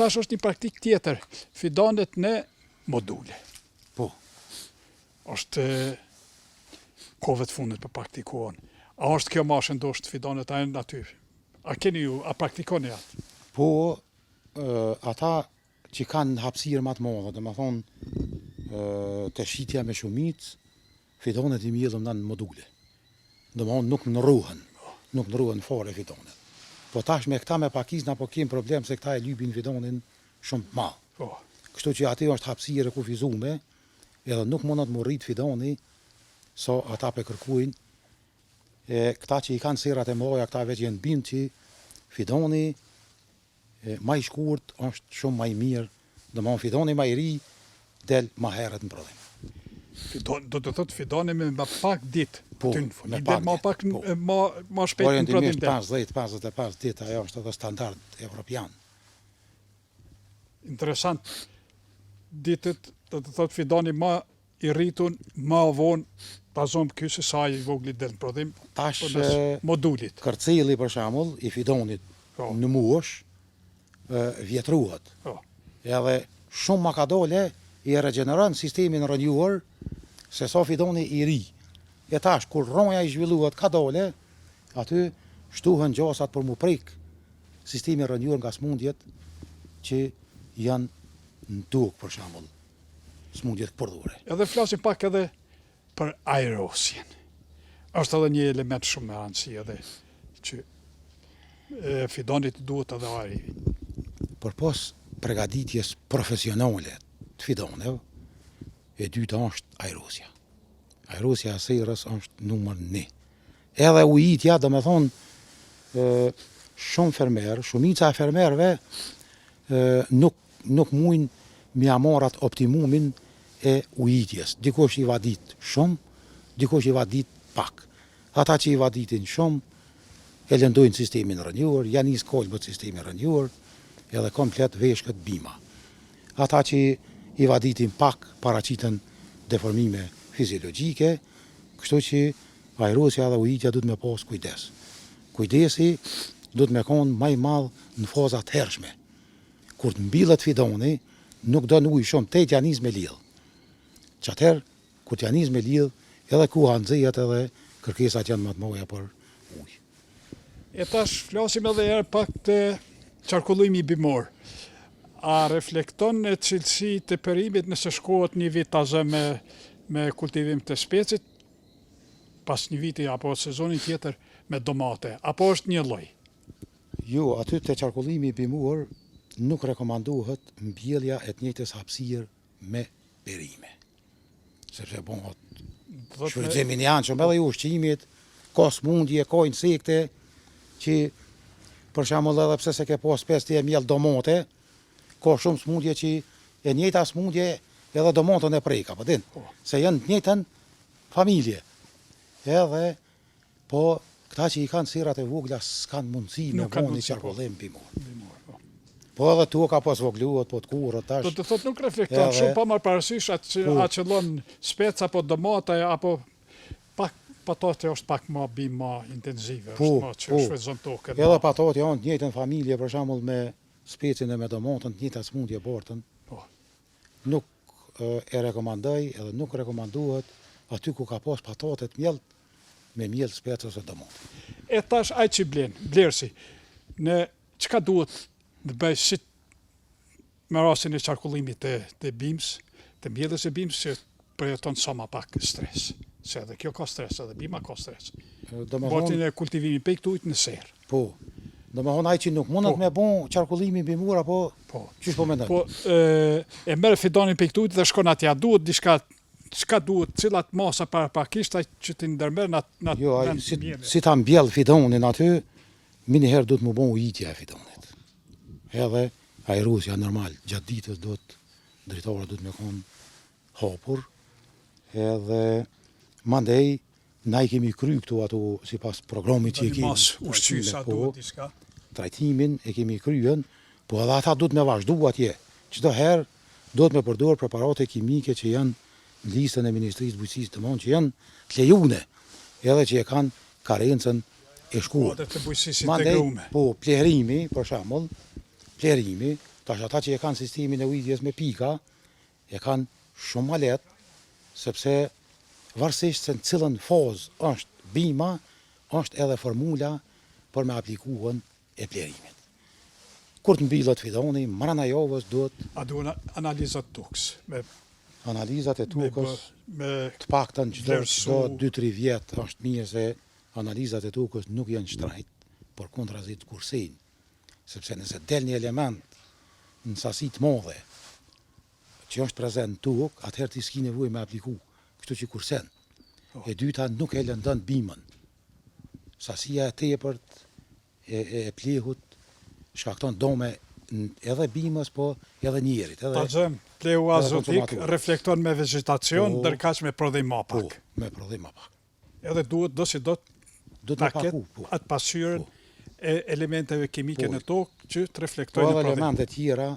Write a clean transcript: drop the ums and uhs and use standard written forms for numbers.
tash është një praktik tjetër, fidanet në module. Po. Është kohëve të fundit për praktikohen. A është kjo mashë ndoshtë fidanet a janë aty? A keni ju, a praktikoni atë? Po, ata që kanë hapësirë më të madhe, dhe më thonë të shitja me shumicë, fidanet i mjedhëm në module. Dhe më thonë nuk nëruhen fare fidanet. Po tash me këta me pakizna po kemë problem se këta e lypin fidanin shumë ma. Po. Kështu që ati është hapësirë e kufizume, edhe nuk mundet më rrit fidani, so ata pe kërkuin. Këta që i kanë serat e mloja, këta veç jenë bind që fidani ma i shkurt është shumë ma i mirë, dhe ma fidani ma i ri del ma herët në prodhim. Do të thotë fidani me pak ditë. Po, me pak ditë. Ma shpejt në prodhim. 50-55 ditë, ajo është edhe standard evropian. Interesant. Ditët, do të thotë fidani ma i rritun, ma vonë, bazon kësë sa i vogli del në prodhim, tash modulit. Kërceli për shembull i fidanit në mush vjetruat. Edhe shumë ma ka dole i regeneron sistemin rënjuar se sa fidani i ri. E tash kur ronja i zhvilluat ka dole, aty shtuhen gjasat për mu prek sistemin rënjuar nga smundjet që janë në tokë për shembull. Smundjet përdhure. Edhe flasim pak edhe për aerosjen. Është edhe një element shumë me rëndësi edhe që fidanit duhet edhe ajri. Për pas pregaditjes profesionale të fidaneve, e dyta është aerosja. Aerosja e sejrës është numër 1. Edhe ujitja, dhe me thonë, shumë fermerë, shumica e fermerëve nuk mujnë me amarat optimumin e ujitjes. Dikush i vadit shumë, dikush i vadit pak. Ata që i vaditin shumë, e lëndojnë sistemin rënjuar, janë isë kolbët sistemin rënjuar, edhe komplet veshkët bima. Ata që i vaditin pak, paraqiten deformime fiziologjike, kështu që aerosja dhe ujitja duhet me pas kujdes. Kujdesi duhet me konë maj madhë në fazat hershme. Kur të mbillet fidani, nuk do në ujë shumë, te t'ja nis me lidhë. Që atëherë, kur t'ja nis me lidhë, edhe kuha nëzijat edhe kërkesat janë më të mëdha për ujë. E tash flasim edhe herë pak të qarkullimi bimor. A reflekton në cilësi të perimit nëse shkohet një vit tazë me kultivim të specit, pas një viti apo sezonin tjetër me domate, apo është një lloj? Jo, aty të qarkullimi bimor nuk rekomandohet mbjellja e të njëjtës hapësirë me perime. Sepse bëhet shfrytëzimin janë shumë edhe i ushqimit, ka smundje, ka insekte, që për shembull edhe pse se ke pas pesti e mjell domate, ka shumë smundje që e njëjta smundje edhe domatën e prek, apo din, se janë të njëjtën familje. Edhe po këta që i kanë serat e vogla s'kan mundësi me bënë një qarkullim bimor. Po edhe tu ka pas vogluat, po të kurët tash. Do të thotë nuk reflekton shumë pa marrë parasysh atë që lën spec apo domate apo pak patate është pak më bim më intenzive, është më që shfrytëzon tokën. Edhe patate janë të njëjtën familje, për shembull me specin e me domatën, të njëjta smundje bortën. Nuk e rekomandoj edhe nuk rekomandohet aty ku ka pas patate të mjellt me mjell spec ose domatë. E tash ai që blersi, në çka duhet të bëj si me rastin e qarkullimit të bims, të mbjelljes së bims që përjeton sa më pak stres. Se edhe kjo ka stres, edhe bima ka stres. Botin e kultivimit pektujt në serë. Po. Domethënë ai që nuk mundet me bon qarkullimin bimor apo çish po mendon? Po e merr fidanin pektujt dhe shkon atje, duhet diçka çka duhet, cilat masa paraprakisht që të ndërmerr në jo, si ta mbjell fidanin aty, miniherë duhet më bon ujitja e fidanit. Edhe aerosja normal, gjatë ditës drejtori duhet me konë hapur, edhe mandej na i kemi kry këtu ato sipas programit që e kemi. Mas ushqysa duhet diçka. Trajtimin e kemi kryen, po edhe ata duhet me vazhdu atje. Çdo herë duhet me përdor preparate kimike që janë në listën e Ministrisë së Bujqësisë të Monë, që janë të lejuar, edhe që e kanë karencën e shkuar. Të bujqësisë integruar. Po, plerimi, për shembull, plerimi, Tash ata që e kanë sistemin e ujitjes me pika, e kanë shumë ma lehtë, sepse varësisht se në cilën fazë është bima, është edhe formula për me aplikuën e plerimit. Kur të mbillet fidoni, mrena javës duhet A duhen analizat tuks, me analizat e tukës, me të paktën çdo vlerësu. 2-3 vjet është mirë se analizat e tukës nuk janë shtrajt, por kundrazit kursejnë. Sepse nëse del një element në sasi të madhe që është prezent në tukë, atëherë ti s'ki nevojë me apliku, kështu që kursen. E dyta nuk e lëndon bimën. Sasia e tepërt e plehut shkakton dome edhe bimës, po edhe njerit. Ta gjem, pleu azotik konsumator. reflekton me vegetacion, Po. ndërkaq me prodhim ma Po, pak. me prodhim ma pak. Edhe duhet do si do Do të ta me ketë paku, po. atë pasyrën Po. e elementeve kimike Po. në tokë që të Po reflektojnë edhe në prodhim. elemente tjera